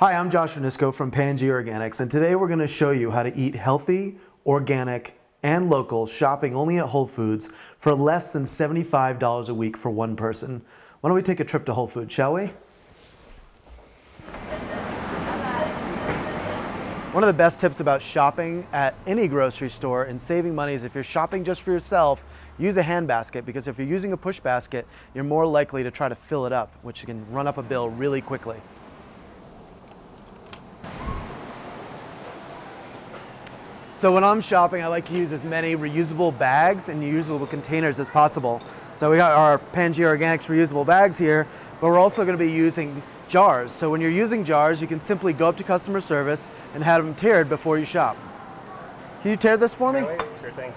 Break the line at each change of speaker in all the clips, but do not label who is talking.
Hi, I'm Josh Onysko from Pangea Organics, and today we're going to show you how to eat healthy, organic, and local, shopping only at Whole Foods for less than $75 a week for one person. Why don't we take a trip to Whole Foods, shall we? One of the best tips about shopping at any grocery store and saving money is if you're shopping just for yourself, use a hand basket, because if you're using a push basket, you're more likely to try to fill it up, which can run up a bill really quickly. So when I'm shopping, I like to use as many reusable bags and reusable containers as possible. So we got our Pangea Organics reusable bags here, but we're also going to be using jars. So when you're using jars, you can simply go up to customer service and have them tiered before you shop. Can you tear this for me?
Sure thing.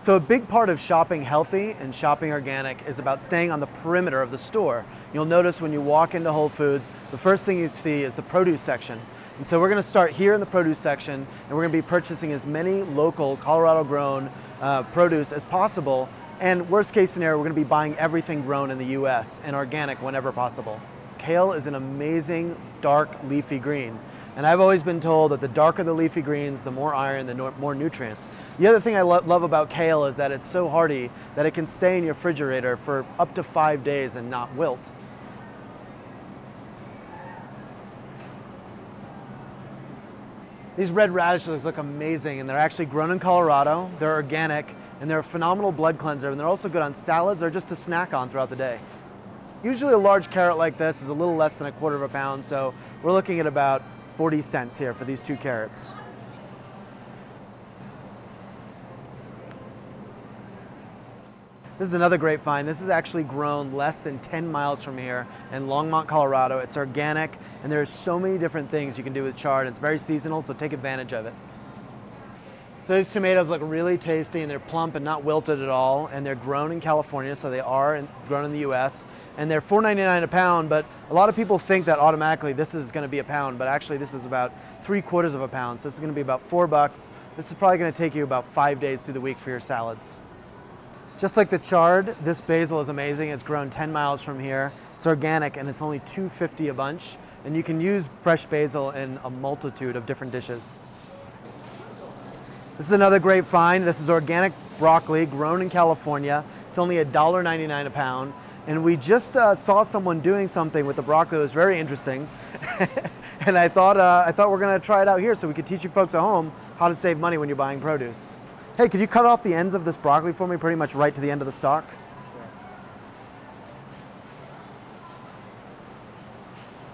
So a big part of shopping healthy and shopping organic is about staying on the perimeter of the store. You'll notice when you walk into Whole Foods, the first thing you see is the produce section. And so we're going to start here in the produce section, and we're going to be purchasing as many local Colorado-grown produce as possible. And worst case scenario, we're going to be buying everything grown in the US and organic whenever possible. Kale is an amazing dark leafy green. And I've always been told that the darker the leafy greens, the more iron, the more nutrients. The other thing I love about kale is that it's so hardy that it can stay in your refrigerator for up to 5 days and not wilt. These red radishes look amazing, and they're actually grown in Colorado. They're organic, and they're a phenomenal blood cleanser, and they're also good on salads or just to snack on throughout the day. Usually a large carrot like this is a little less than 1/4 pound, so we're looking at about 40 cents here for these 2 carrots. This is another great find. This is actually grown less than 10 miles from here in Longmont, Colorado. It's organic, and there's so many different things you can do with chard. It's very seasonal, so take advantage of it. So these tomatoes look really tasty, and they're plump and not wilted at all, and they're grown in California, so they are grown in the US. And they're $4.99 a pound, but a lot of people think that automatically this is going to be a pound, but actually this is about 3/4 of a pound. So this is going to be about $4. This is probably going to take you about 5 days through the week for your salads. Just like the chard, this basil is amazing. It's grown 10 miles from here. It's organic, and it's only $2.50 a bunch. And you can use fresh basil in a multitude of different dishes. This is another great find. This is organic broccoli grown in California. It's only $1.99 a pound. And we just saw someone doing something with the broccoli that was very interesting. And I thought we're going to try it out here so we could teach you folks at home how to save money when you're buying produce. Hey, could you cut off the ends of this broccoli for me, pretty much right to the end of the stalk?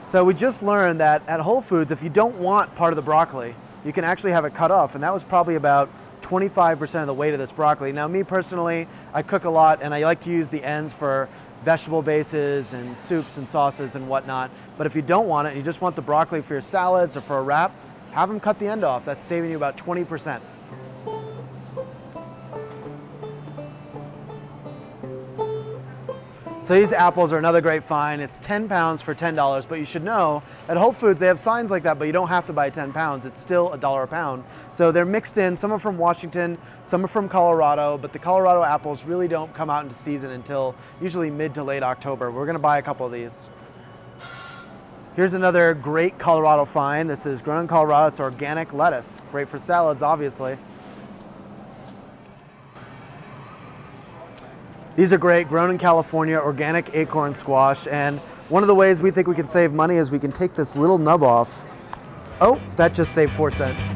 So we just learned that at Whole Foods, if you don't want part of the broccoli, you can actually have it cut off, and that was probably about 25% of the weight of this broccoli. Now, me personally, I cook a lot, and I like to use the ends for vegetable bases and soups and sauces and whatnot. But if you don't want it, and you just want the broccoli for your salads or for a wrap, have them cut the end off. That's saving you about 20%. So these apples are another great find. It's 10 pounds for $10, but you should know at Whole Foods they have signs like that, but you don't have to buy 10 pounds. It's still $1 a pound. So they're mixed in. Some are from Washington, some are from Colorado, but the Colorado apples really don't come out into season until usually mid to late October. We're gonna buy a couple of these. Here's another great Colorado find. This is grown in Colorado. It's organic lettuce. Great for salads, obviously. These are great, grown in California, organic acorn squash, and one of the ways we think we can save money is we can take this little nub off. Oh, that just saved 4 cents.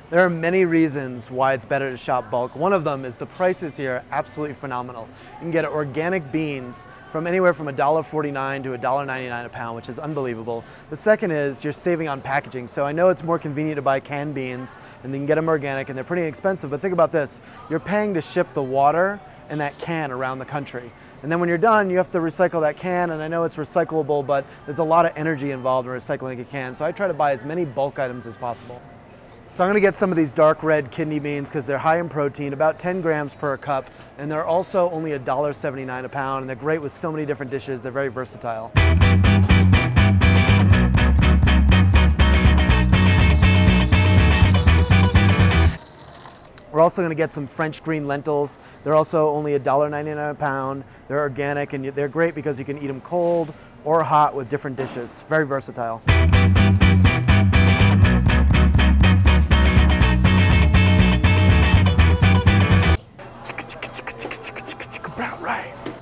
There are many reasons why it's better to shop bulk. One of them is the prices here are absolutely phenomenal. You can get organic beans from anywhere from $1.49 to $1.99 a pound, which is unbelievable. The second is you're saving on packaging. So I know it's more convenient to buy canned beans and then get them organic, and they're pretty expensive, but think about this. You're paying to ship the water and that can around the country. And then when you're done, you have to recycle that can, and I know it's recyclable, but there's a lot of energy involved in recycling a can. So I try to buy as many bulk items as possible. So I'm going to get some of these dark red kidney beans because they're high in protein, about 10 grams per cup, and they're also only $1.79 a pound, and they're great with so many different dishes. They're very versatile. We're also going to get some French green lentils. They're also only $1.99 a pound. They're organic, and they're great because you can eat them cold or hot with different dishes. Very versatile. Brown rice.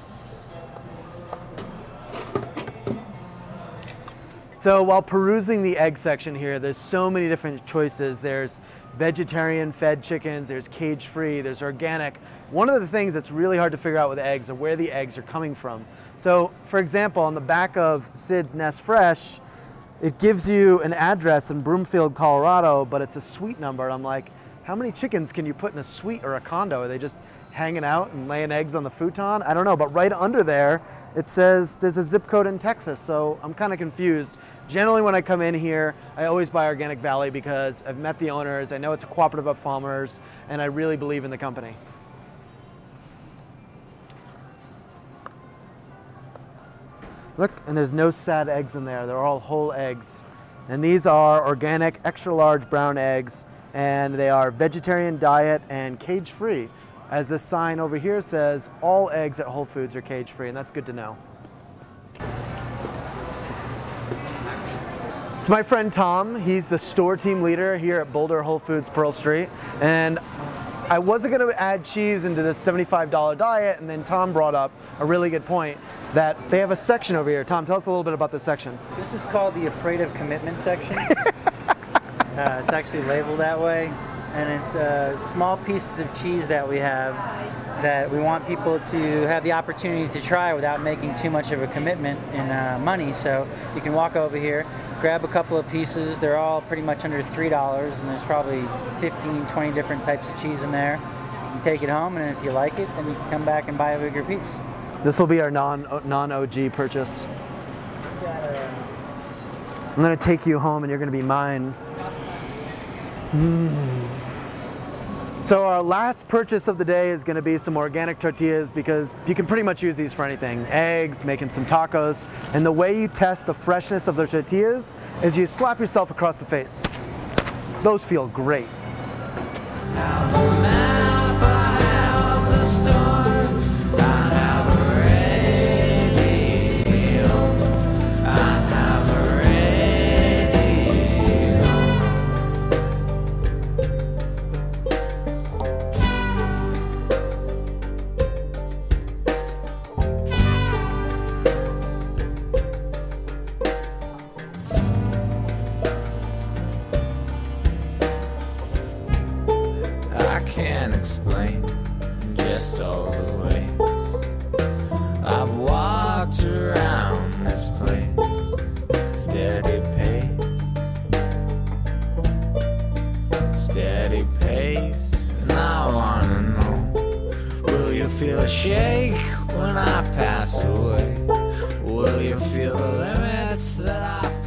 So while perusing the egg section here, there's so many different choices. There's vegetarian fed chickens, there's cage-free, there's organic. One of the things that's really hard to figure out with eggs are where the eggs are coming from. So for example, on the back of Sid's Nest Fresh, it gives you an address in Broomfield, Colorado, but it's a suite number. And I'm like, how many chickens can you put in a suite or a condo? Are they just hanging out and laying eggs on the futon? I don't know, but right under there, it says there's a zip code in Texas, so I'm kind of confused. Generally when I come in here, I always buy Organic Valley because I've met the owners, I know it's a cooperative of farmers, and I really believe in the company. Look, and there's no sad eggs in there, they're all whole eggs. And these are organic, extra large brown eggs, and they are vegetarian diet and cage-free. As this sign over here says, all eggs at Whole Foods are cage-free, and that's good to know. So my friend Tom, he's the store team leader here at Boulder Whole Foods Pearl Street, and I wasn't going to add cheese into this $75 diet, and then Tom brought up a really good point that they have a section over here. Tom, tell us a little bit about this section.
This is called the Afraid of Commitment section. It's actually labeled that way. And it's small pieces of cheese that we have that we want people to have the opportunity to try without making too much of a commitment in money. So you can walk over here, grab a couple of pieces. They're all pretty much under $3, and there's probably 15, 20 different types of cheese in there. You take it home, and if you like it, then you can come back and buy a bigger piece.
This will be our non-OG purchase. I'm going to take you home, and you're going to be mine. So our last purchase of the day is going to be some organic tortillas, because you can pretty much use these for anything. Eggs, making some tacos, and the way you test the freshness of the tortillas is you slap yourself across the face. Those feel great.
Can't explain just all the ways I've walked around this place. Steady pace, and I wanna know, will you feel a shake when I pass away? Will you feel the limits that I